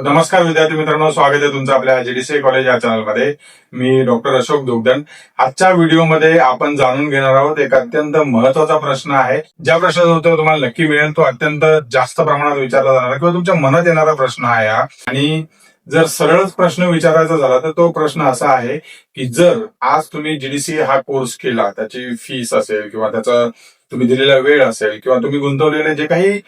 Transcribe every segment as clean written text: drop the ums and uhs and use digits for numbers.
नमस्कार विद्यार्थी मित्रांनो, स्वागत आहे तुमचं आपल्या जीडीसी कॉलेज या चॅनलमध्ये. मी डॉक्टर अशोक दोगदन. आजच्या व्हिडिओमध्ये आपण जाणून घेणार आहोत एक अत्यंत महत्वाचा प्रश्न आहे. ज्या प्रश्नाचं उत्तर तुम्हाला नक्की मिळेल तो अत्यंत जास्त प्रमाणात विचारला जाणार किंवा तुमच्या मनात येणारा प्रश्न आहे हा. आणि जर सरळच प्रश्न विचारायचा झाला तर तो प्रश्न असा आहे की जर आज तुम्ही जीडीसी हा कोर्स केला, त्याची फीस असेल किंवा त्याचा तुम्ही दिलेला वेळ असेल किंवा तुम्ही गुंतवलेले जे काही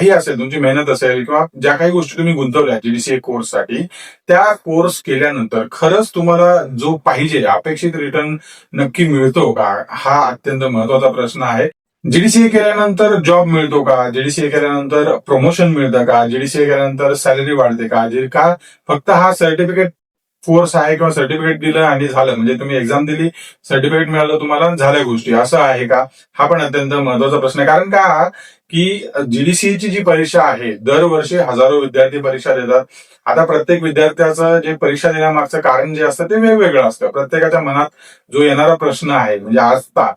असेल, तुमची मेहनत असेल किंवा ज्या काही गोष्टी तुम्ही गुंतवल्या जीडीसीए कोर्ससाठी, त्या कोर्स केल्यानंतर खरंच तुम्हाला जो पाहिजे अपेक्षित रिटर्न नक्की मिळतो का, हा अत्यंत महत्वाचा प्रश्न आहे. जीडीसीए केल्यानंतर जॉब मिळतो का, जीडीसीए केल्यानंतर प्रमोशन मिळतं का, जीडीसीए केल्यानंतर सॅलरी वाढते का फक्त हा सर्टिफिकेट कोर्स आहे किंवा सर्टिफिकेट दिलं आणि झालं, म्हणजे तुम्ही एक्झाम दिली, सर्टिफिकेट मिळालं, तुम्हाला झाल्या गोष्टी, असं आहे का? हा पण अत्यंत महत्वाचा प्रश्न आहे. कारण का की जीडीसीची जी परीक्षा आहे, दरवर्षी हजारो विद्यार्थी परीक्षा देतात. आता प्रत्येक विद्यार्थ्याचं जे परीक्षा देण्यामागचं कारण जे असतं ते वेगवेगळं असतं. प्रत्येकाच्या मनात जो येणारा प्रश्न आहे म्हणजे आजचा,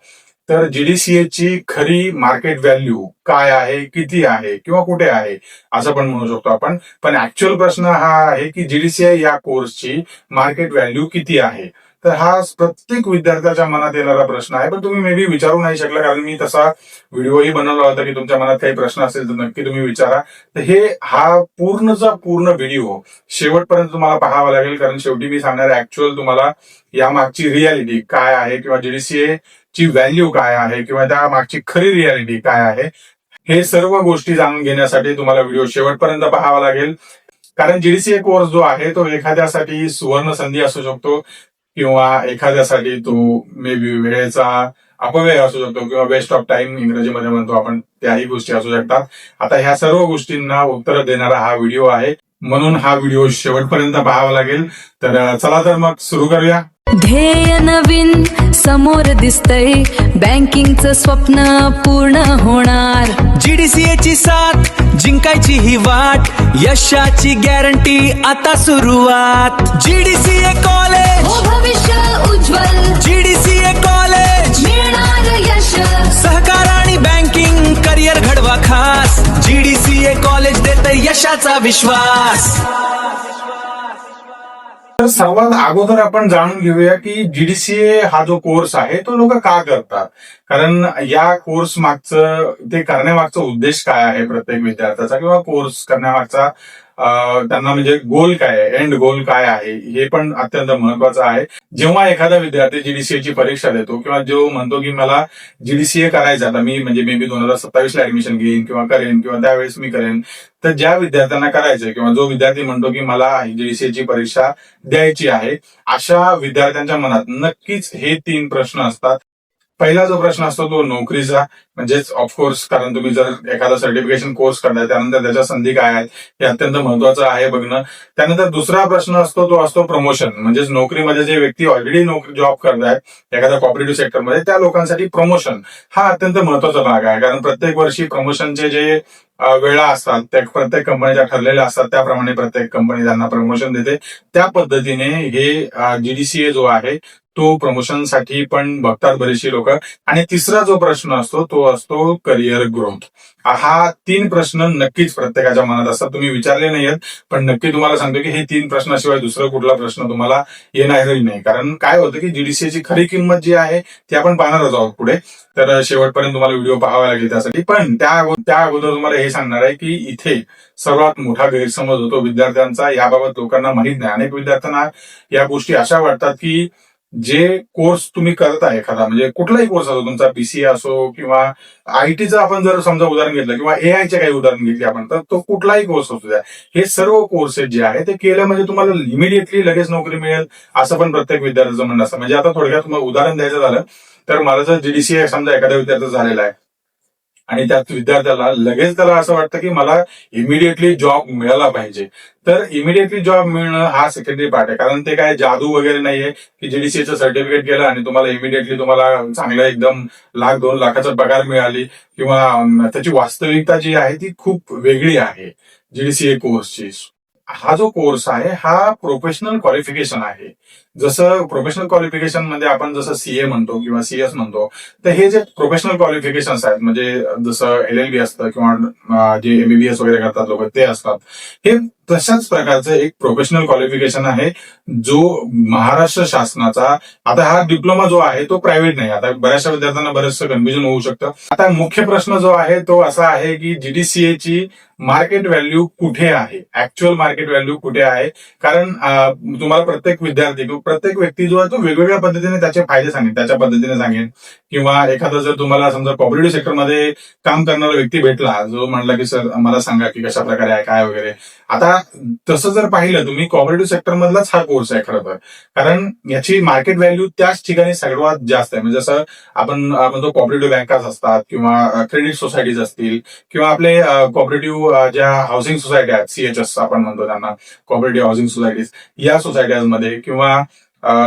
तर जीडीसीची खरी मार्केट व्हॅल्यू काय आहे, किती आहे किंवा कुठे आहे, असं पण म्हणू शकतो आपण. पण ऍक्च्युअल प्रश्न हा आहे की जीडीसीए या कोर्सची मार्केट व्हॅल्यू किती आहे. तर हा प्रत्येक विद्यार्थ्याच्या मनात येणारा प्रश्न आहे. पण तुम्ही मे बी विचारू नाही शकला, कारण मी तसा व्हिडिओही बनवला होता की तुमच्या मनात काही प्रश्न असेल तर नक्की तुम्ही विचारा. तर हा पूर्णचा पूर्ण व्हिडिओ शेवटपर्यंत तुम्हाला पाहावा लागेल, कारण शेवटी मी सांगणार ऍक्च्युअल तुम्हाला या मागची रियालिटी काय आहे किंवा जीडीसीए ची व्हॅल्यू काय आहे किंवा त्या मागची खरी रियालिटी काय आहे, हे सर्व गोष्टी जाणून घेण्यासाठी तुम्हाला व्हिडिओ शेवटपर्यंत पाहावा लागेल. कारण जीडीसीए कोर्स जो आहे तो एखाद्यासाठी सुवर्ण संधी असू शकतो किंवा एखाद्यासाठी तो मे बी वेळेचा अपव्यय असू शकतो किंवा वेस्ट ऑफ टाइम इंग्रजीमध्ये म्हणतो आपण, त्याही गोष्टी असू शकतात. आता ह्या सर्व गोष्टींना उत्तर देणारा हा व्हिडिओ आहे, म्हणून हा व्हिडिओ शेवटपर्यंत पाहावा लागेल. तर चला तर मग सुरू करूया. ध्येय नवीन समोर दिसतंय, बँकिंगचं स्वप्न पूर्ण होणार. जीडीसीएची साथ जिंकायची ही वाट, यशाची गॅरंटी आता सुरुवात. जीडीसीए कॉलेज हो भविष्य उज्ज्वल, जीडीसीए कॉलेज मिळणार यश. सहकार आणि बँकिंग करिअर घडवा खास, जीडीसीए कॉलेज देते यशाचा विश्वास. तर सर्वात अगोदर आपण जाणून घेऊया की जीडीसीए हा जो कोर्स आहे तो लोक का करतात. कारण या कोर्स मागचं, ते करण्यामागचा उद्देश काय आहे प्रत्येक विद्यार्थ्याचा, किंवा कोर्स करण्यामागचा त्यांना म्हणजे गोल काय आहे, एंड गोल काय आहे, हे पण अत्यंत महत्वाचं आहे. जेव्हा एखादा विद्यार्थी जीडीसीएची परीक्षा देतो किंवा जो म्हणतो की मला जीडीसीए करायचं, आता मी म्हणजे मे बी 2027 ला ऍडमिशन घेईन किंवा करेन किंवा त्यावेळेस मी करेन, तर ज्या विद्यार्थ्यांना करायचंय किंवा जो विद्यार्थी म्हणतो की मला जीडीसीएची परीक्षा द्यायची आहे, अशा विद्यार्थ्यांच्या मनात नक्कीच हे 3 प्रश्न असतात. पहिला जो प्रश्न असतो तो नोकरीचा, म्हणजेच ऑफकोर्स, कारण तुम्ही जर एखादा सर्टिफिकेशन कोर्स करताय त्यानंतर त्याच्या संधी काय आहेत हे अत्यंत महत्वाचं आहे बघणं. त्यानंतर दुसरा प्रश्न असतो तो असतो प्रमोशन, म्हणजेच नोकरीमध्ये जे व्यक्ती ऑलरेडी जॉब करतायत एखाद्या कॉपरेटिव्ह सेक्टरमध्ये, त्या लोकांसाठी प्रमोशन हा अत्यंत महत्वाचा भाग आहे. कारण प्रत्येक वर्षी प्रमोशनचे जे वेळा असतात त्या प्रत्येक कंपनीच्या ठरलेल्या असतात, त्याप्रमाणे प्रत्येक कंपनी त्यांना प्रमोशन देते. त्या पद्धतीने हे जीडीसीए जो आहे तो प्रमोशनसाठी पण बघतात बरीचशी लोक. आणि तिसरा जो प्रश्न असतो तो असतो करिअर ग्रोथ. हा 3 प्रश्न नक्कीच प्रत्येकाच्या मनात असतात. तुम्ही विचारले नाहीयेत, पण नक्की तुम्हाला सांगतो की हे 3 प्रश्नाशिवाय दुसरा कुठला प्रश्न तुम्हाला येणारही नाही. कारण काय होतं की जीडीसीची खरी किंमत जी आहे ती आपण पाहणारच आहोत पुढे, तर शेवटपर्यंत तुम्हाला व्हिडिओ पाहावा लागेल त्यासाठी. पण त्या अगोदर तुम्हाला हे सांगणार आहे की इथे सर्वात मोठा गैरसमज होतो विद्यार्थ्यांचा, याबाबत लोकांना माहित नाही. अनेक विद्यार्थ्यांना या गोष्टी अशा वाटतात की जे कोर्स तुम्ही करताय एखादा, म्हणजे कुठलाही कोर्स असो तुमचा, बीसीए असो किंवा आयटीचं आपण जर समजा उदाहरण घेतलं किंवा एआयचे काही उदाहरण घेतले आपण, तर तो कुठलाही कोर्स असू द्या, हे सर्व कोर्सेस जे आहे ते केलं म्हणजे तुम्हाला इमिडिएटली लगेच नोकरी मिळेल असं पण प्रत्येक विद्यार्थ्याचं म्हणणं असतं. म्हणजे आता थोडक्यात तुम्हाला उदाहरण द्यायचं झालं तर मला जर जीडीसीए समजा एखाद्या विद्यार्थ्याचा झालेला आहे आणि त्या विद्यार्थ्याला लगेच त्याला असं वाटतं की मला इमिडिएटली जॉब मिळाला पाहिजे, तर इमिडिएटली जॉब मिळणं हा सेकंडरी पार्ट आहे. कारण ते काय जादू वगैरे नाहीये की जीडीसीएचं सर्टिफिकेट केलं आणि तुम्हाला इमिडिएटली तुम्हाला चांगलं एकदम 1,00,000-2 लाखाचा पगार मिळाली, किंवा त्याची वास्तविकता जी आहे ती खूप वेगळी आहे जीडीसीए कोर्सची. हा जो कोर्स आहे हा प्रोफेशनल क्वालिफिकेशन आहे. जसं प्रोफेशनल क्वालिफिकेशन मध्ये आपण जसं सीए म्हणतो किंवा सीएस म्हणतो, तर हे जे प्रोफेशनल क्वालिफिकेशन्स आहेत म्हणजे जसं एलएलबी असतं किंवा जे एमबीबीएस वगैरे करतात लोक ते असतात, हे तशाच प्रकारचं एक प्रोफेशनल क्वालिफिकेशन आहे जो महाराष्ट्र शासनाचा. आता हा डिप्लोमा जो आहे तो प्रायव्हेट नाही. आता बऱ्याचशा विद्यार्थ्यांना बरेचसं कन्फ्युजन होऊ शकतं. आता मुख्य प्रश्न जो आहे तो असा आहे की जीडीसीए ची मार्केट व्हॅल्यू कुठे आहे, ऍक्च्युअल मार्केट व्हॅल्यू कुठे आहे. कारण तुम्हाला प्रत्येक विद्यार्थी किंवा प्रत्येक व्यक्ती जो आहे तो वेगवेगळ्या पद्धतीने त्याचे फायदे सांगेल, त्याच्या पद्धतीने सांगेल. किंवा एखादा जर तुम्हाला समजा कॉपरेटिव्ह सेक्टरमध्ये काम करणारा व्यक्ती भेटला जो म्हणला की सर मला सांगा की कशा प्रकारे आहे काय वगैरे. आता तसं जर पाहिलं तुम्ही कॉपरेटिव्ह सेक्टर मधलाच हा कोर्स आहे खरं तर. कारण याची मार्केट व्हॅल्यू त्याच ठिकाणी सर्वात जास्त आहे. म्हणजे जसं आपण म्हणतो कॉपरेटिव्ह बँकाच असतात किंवा क्रेडिट सोसायटीज असतील किंवा आपले कॉपरेटिव्ह ज्या हाऊसिंग सोसायटी आहेत, सीएचएस आपण म्हणतो त्यांना, कॉपरेटिव्ह हाऊसिंग सोसायटीज, या सोसायटीजमध्ये किंवा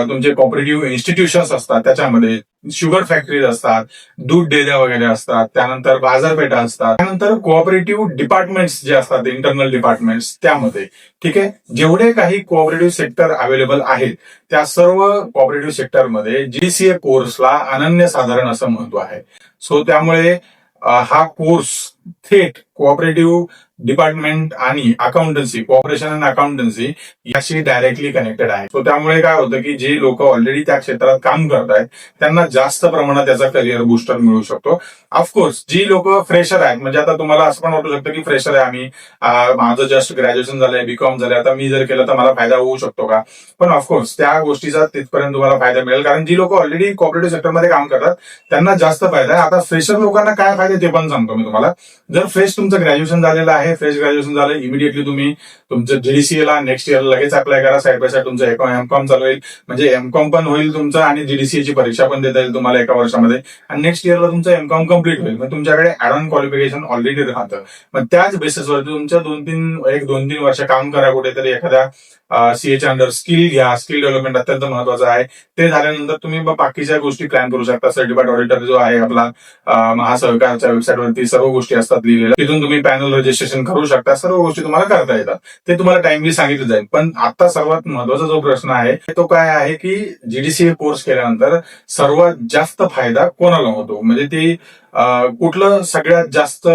तुमचे कॉपरेटिव्ह इन्स्टिट्यूशन्स असतात त्याच्यामध्ये, शुगर फॅक्टरीज असतात, दूध डेऱ्या वगैरे असतात, त्यानंतर बाजारपेठा असतात, त्यानंतर कोऑपरेटिव्ह डिपार्टमेंट्स जे असतात, इंटरनल डिपार्टमेंट्स, त्यामध्ये ठीक आहे जेवढे काही कोऑपरेटिव्ह सेक्टर अवेलेबल आहेत त्या सर्व कोऑपरेटिव्ह सेक्टरमध्ये जीडीसीए कोर्सला अनन्यसाधारण असं महत्व आहे. सो त्यामुळे हा कोर्स थेट कोऑपरेटिव्ह डिपार्टमेंट आणि अकाउंटन्सी, कॉर्पोरेशन आणि अकाउंटन्सी याशी डायरेक्टली कनेक्टेड आहे. सो त्यामुळे काय होतं की जे लोक ऑलरेडी त्या क्षेत्रात काम करत आहेत त्यांना जास्त प्रमाणात त्याचा करिअर बुस्टर मिळू शकतो. ऑफकोर्स जी लोक फ्रेशर आहेत, म्हणजे आता तुम्हाला असं पण वाटू शकतं की फ्रेशर आहे आम्ही, माझं जस्ट ग्रॅज्युएशन झालंय, बीकॉम झालंय, आता मी जर केलं तर मला फायदा होऊ शकतो का. पण ऑफकोर्स त्या गोष्टीचा तिथपर्यंत तुम्हाला फायदा मिळेल, कारण जी लोक ऑलरेडी कॉर्पोरेटिव्ह सेक्टरमध्ये काम करतात त्यांना जास्त फायदा आहे. आता फ्रेशर लोकांना काय फायदे ते पण सांगतो मी तुम्हाला. जर फ्रेश तुमचं ग्रॅज्युएशन झालेलं आहे, फ्रेश ग्रॅज्युएशन झालं, इमिडिएटली तुम्ही तुमचं जीडीसीएला नेक्स्ट इयर लगेच अप्लाय करा. साईड बाय साईड तुमचं एमकॉम चालू होईल, म्हणजे एमकॉम पण होईल तुमचं आणि जीडीसीएची परीक्षा पण देता येईल तुम्हाला एका वर्षामध्ये, आणि नेक्स्ट इयरला तुमचं एमकॉम कम्प्लीट होईल. मग तुमच्याकडे ऍड ऑन क्वालिफिकेशन ऑलरेडी राहतं. मग त्याच बेसिसवर तुमच्या 2-3 वर्ष काम करा कुठेतरी एखाद्या सीएच्या अंडर, स्किल घ्या. स्किल डेव्हलपमेंट अत्यंत महत्वाचं आहे. ते झाल्यानंतर तुम्ही बाकीच्या गोष्टी प्लॅन करू शकता. सर्टिफाईड ऑडिटर जो आहे आपला महासहकारच्या वेबसाईटवरती सर्व गोष्टी असतात लिहिलेल्या, तिथून तुम्ही पॅनल रजिस्ट्रेशन करू शकता. सर्व गोष्टी तुम्हाला करता येतात. ते तुम्हाला टाइमली सांगितलं जाईल. पण आता सर्वात महत्वाचा जो प्रश्न आहे तो काय आहे की जीडीसीए कोर्स केल्यानंतर सर्वात जास्त फायदा कोणाला होतो, म्हणजे ते कुठलं सगळ्यात जास्त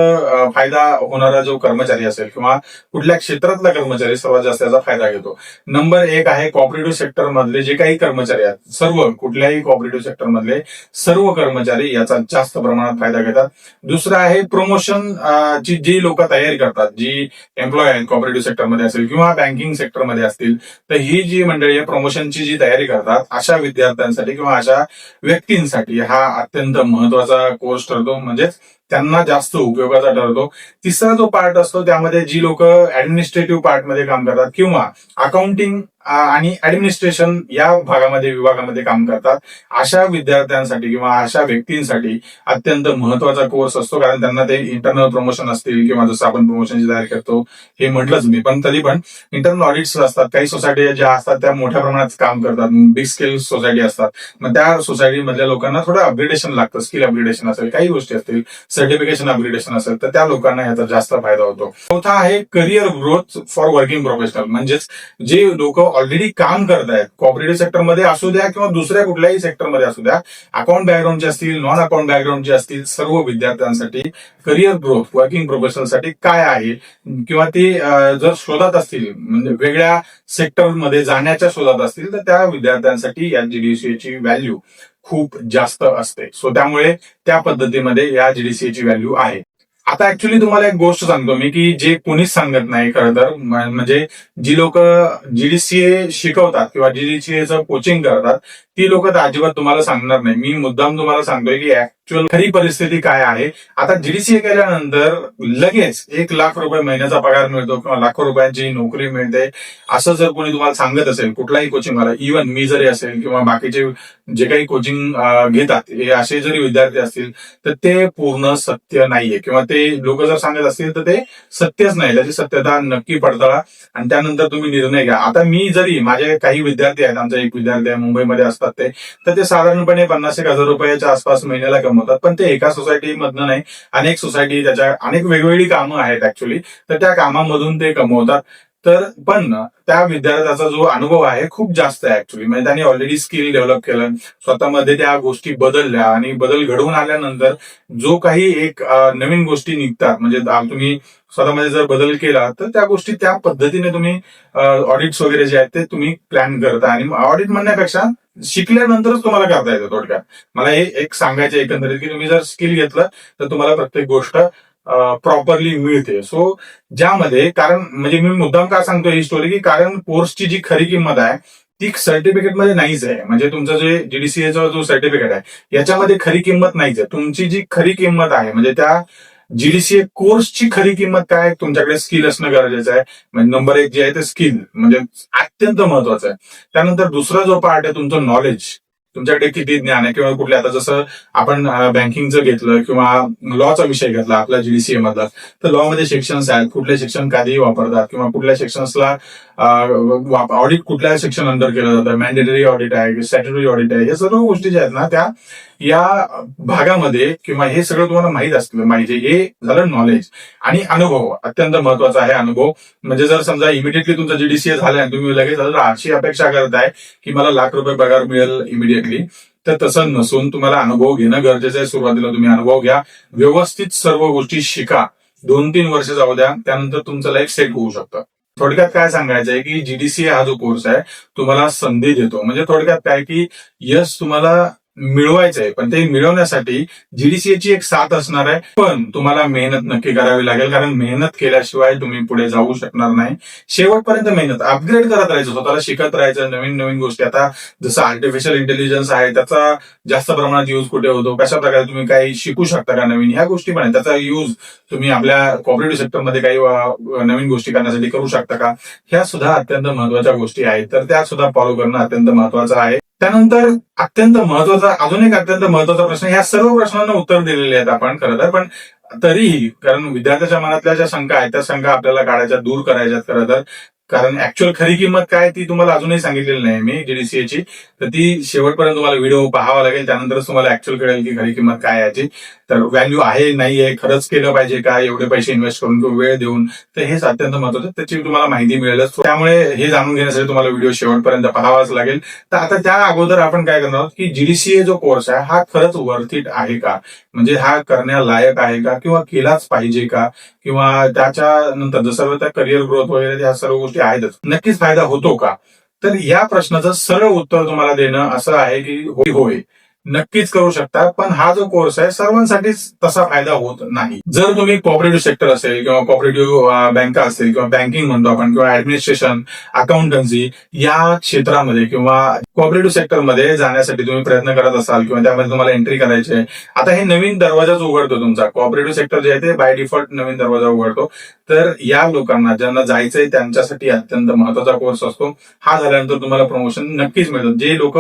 फायदा होणारा जो कर्मचारी असेल किंवा कुठल्या क्षेत्रातला कर्मचारी सर्वात जास्त याचा फायदा घेतो. नंबर 1 आहे कॉपरेटिव्ह सेक्टर मधले जे काही कर्मचारी आहेत, सर्व कुठल्याही कॉपरेटिव्ह सेक्टर मधले सर्व कर्मचारी याचा जास्त प्रमाणात फायदा घेतात. दुसरं आहे प्रमोशन ची जी लोक तयारी करतात, जी एम्प्लॉय आहेत कॉपरेटिव्ह सेक्टरमध्ये असेल किंवा बँकिंग सेक्टरमध्ये असतील, तर ही जी मंडळी आहे प्रमोशनची जी तयारी करतात अशा विद्यार्थ्यांसाठी किंवा अशा व्यक्तींसाठी हा अत्यंत महत्वाचा कोर्स ठरतो, म्हणजेच त्यांना जास्त उपयोगाचा ठरतो. तिसरा जो पार्ट असतो त्यामध्ये जी लोक ऍडमिनिस्ट्रेटिव्ह पार्टमध्ये काम करतात किंवा अकाउंटिंग आणि ऍडमिनिस्ट्रेशन या विभागामध्ये काम करतात, अशा विद्यार्थ्यांसाठी किंवा अशा व्यक्तींसाठी अत्यंत महत्वाचा कोर्स असतो. कारण त्यांना ते इंटरनल प्रमोशन असतील किंवा जसं आपण प्रमोशनची तयारी करतो हे म्हटलंच मी, पण तरी पण इंटरनल ऑडिट्स असतात. काही सोसायटी ज्या असतात त्या मोठ्या प्रमाणात काम करतात, बिग स्केल सोसायटी असतात. मग त्या सोसायटीमधल्या लोकांना थोडं अपग्रेडेशन लागतं, स्किल अपग्रेडेशन असेल, काही गोष्टी असतील, सर्टिफिकेशन अपग्रेडेशन असेल, तर त्या लोकांना याचा जास्त फायदा होतो. चौथा आहे career growth for working professional, म्हणजेच जे लोक ऑलरेडी काम करतायत कॉपरेटिव्ह सेक्टरमध्ये असू द्या किंवा दुसऱ्या कुठल्याही सेक्टरमध्ये असू द्या, अकाउंट बॅकग्राऊंडचे असतील, नॉन अकाउंट बॅकग्राऊंडचे असतील, सर्व विद्यार्थ्यांसाठी करिअर ग्रोथ वर्किंग प्रोफेशनलसाठी काय आहे किंवा ते जर शोधात असतील, म्हणजे वेगळ्या सेक्टरमध्ये जाण्याच्या शोधात असतील, तर त्या विद्यार्थ्यांसाठी या जीडीसीएची व्हॅल्यू खूप जास्त असते. सो त्यामुळे त्या पद्धतीमध्ये या जीडीसीएची व्हॅल्यू आहे. आता ऍक्च्युली तुम्हाला एक गोष्ट सांगतो मी की जे कोणीच सांगत नाही खरं तर, म्हणजे जी लोक जीडीसीए शिकवतात किंवा जीडीसीएचं कोचिंग करतात ती लोक तर अजिबात तुम्हाला सांगणार नाही. मी मुद्दाम तुम्हाला सांगतोय की ऍक्च्युअल खरी परिस्थिती काय आहे. आता जीडीसीए केल्यानंतर लगेच 1 लाख रुपये महिन्याचा पगार मिळतो किंवा लाखो रुपयांची नोकरी मिळते असं जर कोणी तुम्हाला सांगत असेल, कुठलाही कोचिंग वाला, इव्हन मी जरी असेल किंवा बाकीचे जे काही कोचिंग घेतात हे असे जरी विद्यार्थी असतील, तर ते पूर्ण सत्य नाहीये किंवा ते लोक जर सांगत असतील तर ते सत्यच नाही. त्याची सत्यता नक्की पडताळा आणि त्यानंतर तुम्ही निर्णय घ्या. आता मी जरी, माझे काही विद्यार्थी आहेत, आमचा एक विद्यार्थी आहे मुंबईमध्ये असतात ते, तर ते साधारणपणे 50,000 रुपयाच्या आसपास महिन्याला कमवतात. पण ते एका सोसायटीमधनं नाही, अनेक सोसायटी, त्याच्या अनेक वेगवेगळी कामं आहेत ऍक्च्युली, तर त्या कामामधून ते कमवतात. तर पण त्या विद्यार्थ्याचा जो अनुभव आहे खूप जास्त आहे ऍक्च्युली. म्हणजे त्यांनी ऑलरेडी स्किल डेव्हलप केलं, स्वतःमध्ये त्या गोष्टी बदलल्या आणि बदल घडवून आल्यानंतर जो काही एक नवीन गोष्टी निघतात, म्हणजे तुम्ही स्वतःमध्ये जर बदल केला तर त्या गोष्टी त्या पद्धतीने तुम्ही ऑडिट्स वगैरे जे आहेत ते तुम्ही प्लॅन करता. आणि ऑडिट म्हणण्यापेक्षा शिकल्यानंतरच तुम्हाला करता येतं थोडक्यात. मला हे एक सांगायचं एकंदरीत की तुम्ही जर स्किल घेतलं तर तुम्हाला प्रत्येक गोष्ट प्रॉपरली मिळते. सो ज्यामध्ये, कारण म्हणजे मी मुद्दाम का सांगतो ही स्टोरी, की कारण कोर्सची जी खरी किंमत आहे ती सर्टिफिकेट मध्ये नाहीच आहे. म्हणजे तुमचं जे जीडीसीएचा जो सर्टिफिकेट आहे याच्यामध्ये खरी किंमत नाहीच आहे. तुमची जी खरी किंमत आहे म्हणजे त्या जीडीसीए कोर्सची खरी किंमत काय आहे, तुमच्याकडे स्किल असणं गरजेचं आहे. म्हणजे नंबर एक जे आहे ते स्किल म्हणजे अत्यंत महत्वाचं आहे. त्यानंतर दुसरा जो पार्ट आहे तुमचं नॉलेज, तुमच्याकडे किती ज्ञान आहे, किंवा कुठले, आता जसं आपण बँकिंगचं घेतलं किंवा लॉचा विषय घेतला आपल्या जीडीसीए मधला, तर लॉ मध्ये सेक्शन्स आहेत, कुठले सेक्शन कधी वापरतात किंवा कुठल्या सेक्शन्सला ऑडिट कुठल्या सेक्शन अंडर केलं जातं, मॅन्डेटरी ऑडिट आहे, स्टॅट्युटरी ऑडिट आहे, हे सर्व गोष्टी ज्या आहेत ना त्या या भागामध्ये किंवा हे सगळं तुम्हाला माहित असलं पाहिजे. हे झालं नॉलेज. आणि अनुभव अत्यंत महत्वाचा आहे. अनुभव म्हणजे जर समजा इमिडिएटली तुमचा जीडीसीए झाला आणि तुम्ही लगेच अशी अपेक्षा करताय की मला ₹1,00,000 पगार मिळेल इमिडिएटली, तर तसं नसून तुम्हाला अनुभव घेणं गरजेचं आहे. सुरुवातीला तुम्ही अनुभव घ्या, व्यवस्थित सर्व गोष्टी शिका, 2-3 वर्ष जाऊ द्या, त्यानंतर तुमचं लाईफ सेट होऊ शकतं. थोडक्यात काय सांगायचं आहे की जीडीसीए हा जो कोर्स आहे तुम्हाला संधी देतो. म्हणजे थोडक्यात काय की यश तुम्हाला मिळवायचं आहे, पण ते मिळवण्यासाठी जीडीसीएची एक साथ असणार आहे. पण तुम्हाला मेहनत नक्की करावी लागेल, कारण मेहनत केल्याशिवाय तुम्ही पुढे जाऊ शकणार नाही. शेवटपर्यंत मेहनत, अपग्रेड करत राहायचं, स्वतःला शिकत राहायचं, नवीन नवीन गोष्टी. आता जसं आर्टिफिशियल इंटेलिजन्स आहे त्याचा जास्त प्रमाणात यूज कुठे होतो, कशा प्रकारे तुम्ही काही शिकू शकता का नवीन, ह्या गोष्टी पण आहेत. त्याचा यूज तुम्ही आपल्या कॉपरेटिव्ह सेक्टरमध्ये काही नवीन गोष्टी करण्यासाठी करू शकता का, ह्या सुद्धा अत्यंत महत्वाच्या गोष्टी आहेत. तर त्या सुद्धा फॉलो करणं अत्यंत महत्वाचं आहे. त्यानंतर अत्यंत महत्वाचा, अजून एक अत्यंत महत्वाचा प्रश्न, ह्या सर्व प्रश्नांना उत्तर दिलेले आहेत आपण खरं तर, पण तरीही कारण विद्यार्थ्याच्या मनातल्या ज्या शंका आहेत त्या शंका आपल्याला काढायच्या, दूर करायच्यात खरं तर. कारण ऍक्च्युअल खरी किंमत काय ती तुम्हाला अजूनही सांगितलेली नाही मी जीडीसीएची, तर ती शेवटपर्यंत तुम्हाला व्हिडिओ पाहावा लागेल, त्यानंतरच तुम्हाला ऍक्च्युअल कळेल की खरी किंमत काय याची. तर व्हॅल्यू आहे नाहीये, खरंच केलं पाहिजे का एवढे पैसे इन्व्हेस्ट करून किंवा वेळ देऊन, तर हेच अत्यंत महत्वाचं, त्याची तुम्हाला माहिती मिळेलच. त्यामुळे हे जाणून घेण्यासाठी तुम्हाला व्हिडिओ शेवटपर्यंत पाहावाच लागेल. तर आता त्या अगोदर आपण काय करणार आहोत की जीडीसीए जो कोर्स आहे हा खरंच वर्थ इट आहे का, म्हणजे हा करण्यालायक आहे का, किंवा केलाच पाहिजे का, किंवा त्याच्यानंतर जसं त्या करिअर ग्रोथ वगैरे ह्या सर्व गोष्टी आहेतच, नक्कीच फायदा होतो का. तर या प्रश्नाचं सरळ उत्तर तुम्हाला देणं असं आहे की होय, नक्कीच करू शकता. पण हा जो कोर्स आहे सर्वांसाठीच तसा फायदा होत नाही. जर तुम्ही कॉपरेटिव्ह सेक्टर असेल किंवा कॉपरेटिव्ह बँका असतील किंवा बँकिंग म्हणतो आपण किंवा ऍडमिनिस्ट्रेशन, अकाउंटन्सी या क्षेत्रामध्ये किंवा कॉपरेटिव्ह सेक्टरमध्ये जाण्यासाठी तुम्ही प्रयत्न करत असाल किंवा त्यामध्ये तुम्हाला एंट्री करायची आहे, आता हे नवीन दरवाजाच उघडतो तुमचा. कॉपरेटिव्ह सेक्टर जे आहे ते बाय डिफॉल्ट नवीन दरवाजा उघडतो. तर या लोकांना ज्यांना जायचंय त्यांच्यासाठी अत्यंत महत्वाचा कोर्स असतो. हा झाल्यानंतर तुम्हाला प्रमोशन नक्कीच मिळतं. जे लोक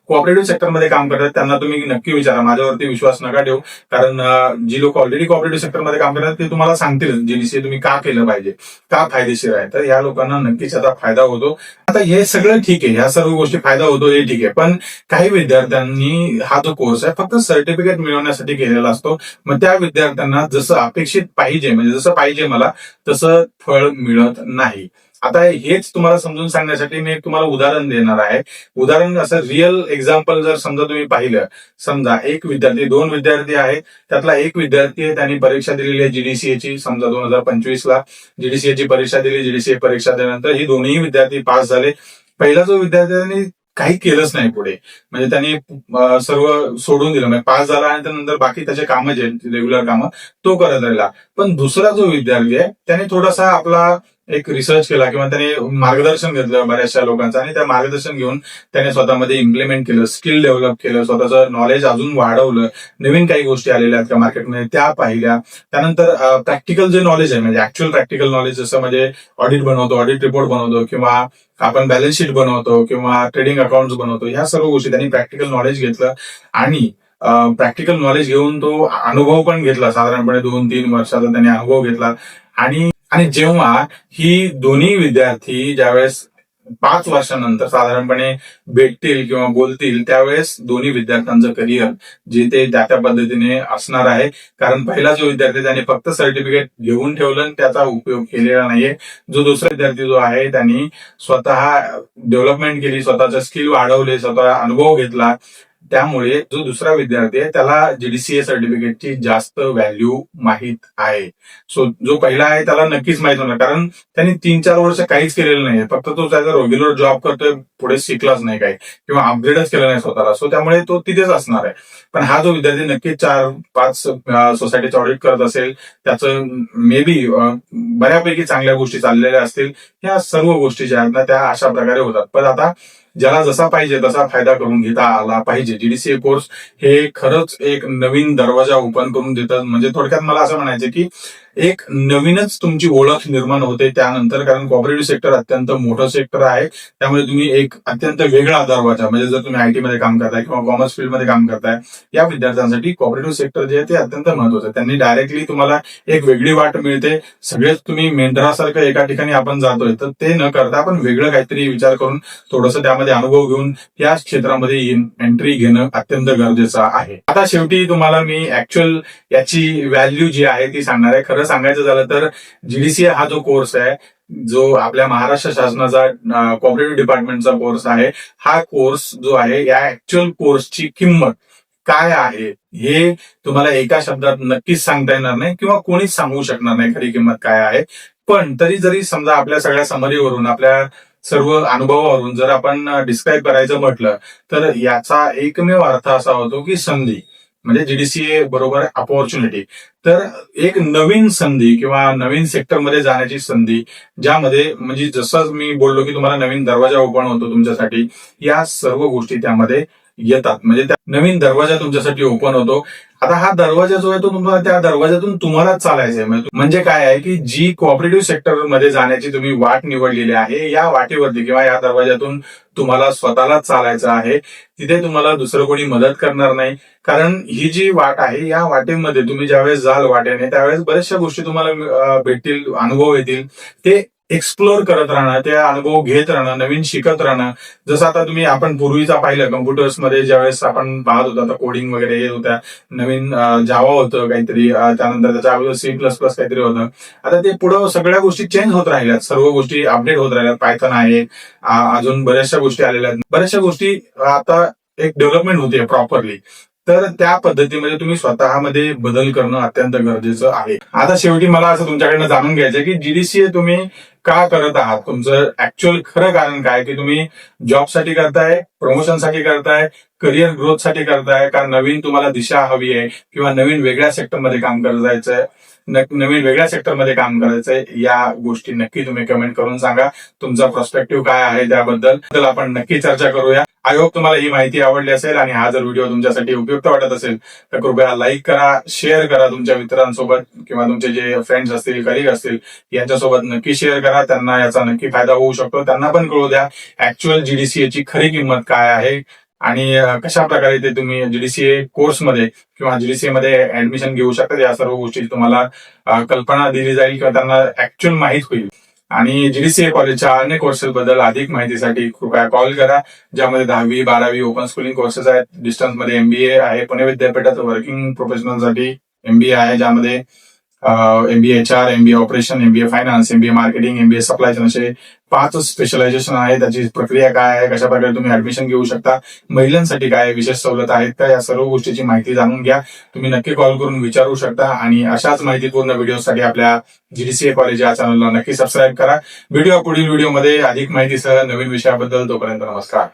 कॉपरेटिव्ह सेक्टरमध्ये काम करतात त्यांना तुम्ही नक्की विचारा, माझ्यावरती विश्वास नका ठेवू, कारण जी लोक ऑलरेडी कॉपरेटिव्ह सेक्टरमध्ये काम करतात ते तुम्हाला सांगतील जीडीसीए तुम्ही का केलं पाहिजे, का फायदेशीर आहे. तर या लोकांना नक्कीच याचा फायदा होतो. आता हे सगळं ठीक आहे, ह्या सर्व गोष्टी फायदा होतो हे ठीक आहे, पण काही विद्यार्थ्यांनी हा जो कोर्स आहे फक्त सर्टिफिकेट मिळवण्यासाठी केलेला असतो. मग त्या विद्यार्थ्यांना जसं अपेक्षित पाहिजे, म्हणजे जसं पाहिजे मला तसं फळ मिळत नाही. आता हेच तुम्हाला समजून सांगण्यासाठी मी एक तुम्हाला उदाहरण देणार आहे. उदाहरण असं रिअल एक्झाम्पल जर समजा तुम्ही पाहिलं, समजा एक विद्यार्थी, 2 विद्यार्थी आहेत, त्यातला एक विद्यार्थी आहे त्याने परीक्षा दिलेली आहे जीडीसीएची, समजा 2025ला जीडीसीएची परीक्षा दिली. जीडीसीए परीक्षा दिल्यानंतर ही दोन्ही विद्यार्थी पास झाले. पहिला जो विद्यार्थी त्यांनी काही केलंच नाही पुढे, म्हणजे त्यांनी सर्व सोडून दिलं, म्हणजे पास झाला आणि त्यानंतर बाकी त्याचे कामं जे रेग्युलर कामं तो करत राहिला. पण दुसरा जो विद्यार्थी आहे त्याने थोडासा आपला एक रिसर्च केला किंवा त्याने मार्गदर्शन घेतलं बऱ्याचशा लोकांचं, आणि त्या मार्गदर्शन घेऊन त्याने स्वतःमध्ये इम्प्लिमेंट केलं, स्किल डेव्हलप केलं, स्वतःचं नॉलेज अजून वाढवलं, नवीन काही गोष्टी आलेल्या आहेत का मार्केटमध्ये त्या पाहिल्या. त्यानंतर प्रॅक्टिकल जे नॉलेज आहे, म्हणजे ऍक्च्युअल प्रॅक्टिकल नॉलेज, जसं म्हणजे ऑडिट बनवतो, ऑडिट रिपोर्ट बनवतो, किंवा आपण बॅलन्स शीट बनवतो, किंवा ट्रेडिंग अकाउंट्स बनवतो, ह्या सर्व गोष्टी त्यांनी प्रॅक्टिकल नॉलेज घेतलं. आणि प्रॅक्टिकल नॉलेज घेऊन तो अनुभव पण घेतला, साधारणपणे 2-3 वर्षाचा त्याने अनुभव घेतला. आणि जेव्हा ही दोन्ही विद्यार्थी ज्यावेळेस 5 वर्षानंतर साधारणपणे भेटतील किंवा बोलतील त्यावेळेस दोन्ही विद्यार्थ्यांचं करिअर जे ते त्या पद्धतीने असणार आहे. कारण पहिला जो विद्यार्थी त्याने फक्त सर्टिफिकेट घेऊन ठेवलं आणि त्याचा उपयोग केलेला नाहीये. जो दुसरा विद्यार्थी जो आहे त्यांनी स्वतः डेव्हलपमेंट केली, स्वतःचे स्किल वाढवले, स्वतः अनुभव घेतला. त्यामुळे जो दुसरा विद्यार्थी आहे त्याला जीडीसीए सर्टिफिकेटची जास्त व्हॅल्यू माहीत आहे. सो जो पहिला आहे त्याला नक्कीच माहित होणार, कारण त्यांनी 3-4 वर्ष काहीच केलेलं नाही. फक्त तो त्याचा रेग्युलर जॉब करतोय, पुढे शिकलाच नाही काही किंवा अपग्रेडच केलं नाही स्वतःला. सो त्यामुळे तो तिथेच असणार आहे. पण हा जो विद्यार्थी नक्कीच 4-5 सोसायटीचं ऑडिट करत असेल, त्याचं मे बी बऱ्यापैकी चांगल्या गोष्टी चाललेल्या असतील. ह्या सर्व गोष्टी ज्या आहेत ना त्या अशा प्रकारे होतात. पण आता ज्याला जसा पाहिजे तसा फायदा करून घेता आला पाहिजे. जीडीसीए कोर्स हे खरंच एक नवीन दरवाजा ओपन करून देतात. म्हणजे थोडक्यात मला असं म्हणायचं की एक नवीनच तुमची ओळख निर्माण होते त्यानंतर, कारण कॉपरेटिव्ह सेक्टर अत्यंत मोठं सेक्टर आहे. त्यामुळे तुम्ही एक अत्यंत वेगळा दरवाजा, म्हणजे जर तुम्ही आयटी मध्ये काम करताय किंवा कॉमर्स फील्डमध्ये काम करताय, या विद्यार्थ्यांसाठी कॉपरेटिव्ह सेक्टर जे आहे ते अत्यंत महत्वाचं आहे. त्यांनी डायरेक्टली तुम्हाला एक वेगळी वाट मिळते. सगळेच तुम्ही मेंटरासारखं एका ठिकाणी आपण जातोय, तर ते न करता आपण वेगळं काहीतरी विचार करून थोडंसं त्यामध्ये अनुभव घेऊन या क्षेत्रामध्ये एंट्री घेणं अत्यंत गरजेचं आहे. आता शेवटी तुम्हाला मी ऍक्च्युअल याची व्हॅल्यू जी आहे ती सांगणार आहे. खरं सांगायचं झालं तर जीडीसीए हा जो कोर्स आहे, जो आपल्या महाराष्ट्र शासनाचा कॉपरेटिव्ह डिपार्टमेंटचा कोर्स आहे, हा कोर्स जो आहे या ऍक्च्युअल कोर्सची किंमत काय आहे हे तुम्हाला एका शब्दात नक्कीच सांगता येणार नाही किंवा कोणीच सांगू शकणार नाही खरी किंमत काय आहे. पण जरी समजा आपल्या सगळ्या समरीवरून, आपल्या सर्व अनुभवावरून जर आपण डिस्क्राईब करायचं म्हटलं तर याचा एकमेव अर्थ असा होतो की संधी, म्हणजे जीडीसीए बरोबर अपॉर्च्युनिटी. तर एक नवीन संधी किंवा नवीन सेक्टरमध्ये जाण्याची संधी, ज्यामध्ये म्हणजे जसं मी बोललो की तुम्हाला नवीन दरवाजा ओपन होतो तुमच्यासाठी, या सर्व गोष्टी त्यामध्ये येतात. म्हणजे त्या नवीन दरवाजा तुमच्यासाठी ओपन होतो. आता हा दरवाजा जो आहे तो तुम्हाला त्या दरवाजातून तुम्हालाच चालायचा आहे. म्हणजे काय आहे की जी कोऑपरेटिव्ह सेक्टर मध्ये जाण्याची तुम्ही वाट निवडलेली आहे, या वाटेवरती किंवा या दरवाजातून तुम्हाला स्वतःलाच चालायचं आहे. तिथे तुम्हाला दुसरं कोणी मदत करणार नाही. कारण ही जी वाट आहे, या वाटेमध्ये तुम्ही ज्यावेळेस जाल वाटेने, त्यावेळेस बऱ्याचशा गोष्टी तुम्हाला भेटतील, अनुभव येतील. ते एक्सप्लोर करत राहणं, ते अनुभव घेत राहणं, नवीन शिकत राहणं. जसं आता आपण पूर्वीचा पाहिलं कम्प्युटर्समध्ये ज्यावेळेस आपण पाहत होता तर कोडिंग वगैरे येत होत्या, नवीन जावा होतं काहीतरी, त्यानंतर त्याच्या अगोदर C++ काहीतरी होतं. आता ते पुढं सगळ्या गोष्टी चेंज होत राहिल्यात, सर्व गोष्टी अपडेट होत राहिल्यात. पायथन आहे, अजून बऱ्याचशा गोष्टी आलेल्या आहेत. बऱ्याचशा गोष्टी आता एक डेव्हलपमेंट होते प्रॉपरली. तर त्या पद्धतीमध्ये तुम्ही स्वतःमध्ये बदल करणं अत्यंत गरजेचं आहे. आता शेवटी मला असं तुमच्याकडनं जाणून घ्यायचं की जीडीसीए तुम्ही का करत आहात, तुमचं ऍक्च्युअल खरं कारण काय, की तुम्ही जॉबसाठी करताय, प्रमोशनसाठी करताय, करिअर ग्रोथसाठी करताय, का नवीन तुम्हाला दिशा हवी आहे किंवा नवीन वेगळ्या सेक्टरमध्ये काम करायचंय, नवीन वेगळ्या सेक्टरमध्ये काम करायचंय. या गोष्टी नक्की तुम्ही कमेंट करून सांगा. तुमचा पर्स्पेक्टिव्ह काय आहे त्याबद्दल आपण नक्की चर्चा करूया. आय होप तुम्हाला ही माहिती आवडली असेल आणि हा जर व्हिडिओ तुमच्यासाठी उपयुक्त वाटत असेल तर कृपया लाईक करा, शेअर करा तुमच्या मित्रांसोबत किंवा तुमचे जे फ्रेंड्स असतील, कलिग असतील यांच्यासोबत नक्की शेअर करा. त्यांना याचा नक्की फायदा होऊ शकतो. त्यांना पण कळू द्या ऍक्च्युअल जीडीसीएची खरी किंमत काय आहे आणि कशा प्रकारे ते तुम्ही जीडीसीए कोर्समध्ये किंवा जीडीसीए मध्ये ऍडमिशन घेऊ शकता. या सर्व गोष्टी तुम्हाला कल्पना दिली जाईल किंवा त्यांना ऍक्च्युअल माहित होईल. आणि जीडीसीए कॉलेजच्या अनेक कोर्सेसबद्दल अधिक माहितीसाठी कृपया कॉल करा, ज्यामध्ये 10वी 12वी ओपन स्कूलिंग कोर्सेस आहेत. डिस्टन्समध्ये MBA आहे, पुणे विद्यापीठात वर्किंग प्रोफेशनलसाठी MBA आहे, ज्यामध्ये MBA HR, MBA operation, MBA finance, MBA marketing, MBA supply chain असे 5 स्पेशलायझेशन आहे. त्याची प्रक्रिया काय आहे, कशा प्रकारे तुम्ही ऍडमिशन घेऊ शकता, महिलांसाठी काय विशेष सवलत आहेत का, या सर्व गोष्टीची माहिती जाणून घ्या. तुम्ही नक्की कॉल करून विचारू शकता. आणि अशाच माहितीपूर्ण व्हिडिओसाठी आपल्या जीडीसीए कॉलेज या चॅनलला नक्की सबस्क्राईब करा. पुढील व्हिडिओमध्ये अधिक माहितीसह नवीन विषयाबद्दल. तोपर्यंत नमस्कार.